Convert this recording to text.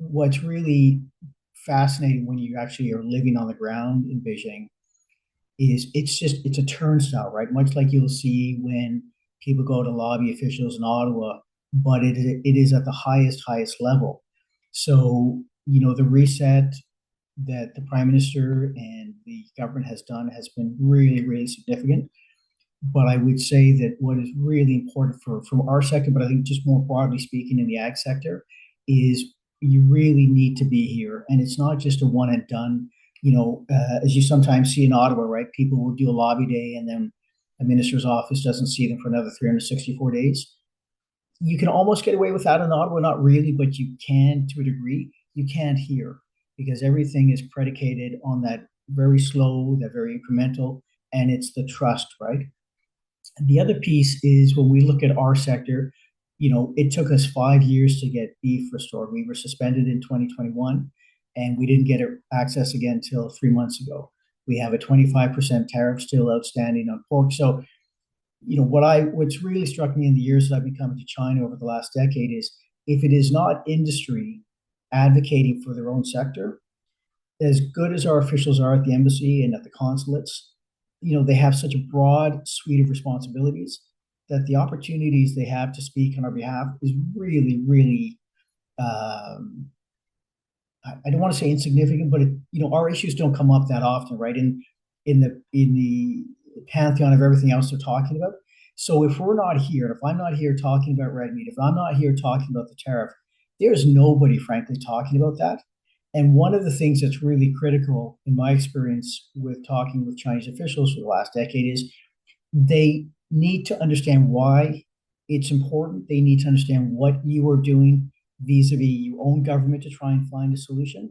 what's really fascinating when you actually are living on the ground in Beijing is it's a turnstile, right? Much like you'll see when people go to lobby officials in Ottawa, but it is at the highest level. So, the reset that the Prime Minister and the government has done has been really significant. But I would say that what is really important from our sector, but I think just more broadly speaking in the ag sector, is you really need to be here, and it's not just a one and done. As you sometimes see in Ottawa, right? People will do a lobby day, and then the minister's office doesn't see them for another 364 days. You can almost get away with that in Ottawa, not really, but you can to a degree. You can't here because everything is predicated on that very slow, that very incremental, and it's the trust, right? The other piece is when we look at our sector, it took us 5 years to get beef restored. We were suspended in 2021, and we didn't get access again until 3 months ago. We have a 25% tariff still outstanding on pork. So, what's really struck me in the years that I've been coming to China over the last decade is if it is not industry advocating for their own sector, as good as our officials are at the embassy and at the consulates, they have such a broad suite of responsibilities that the opportunities they have to speak on our behalf is really, um, I don't want to say insignificant, but our issues don't come up that often, right? In the pantheon of everything else they're talking about. So if we're not here, and if I'm not here talking about red meat, if I'm not here talking about the tariff, there's nobody, frankly, talking about that. And one of the things that's really critical in my experience with talking with Chinese officials for the last decade is they need to understand why it's important. They need to understand what you are doing vis-a-vis your own government to try and find a solution.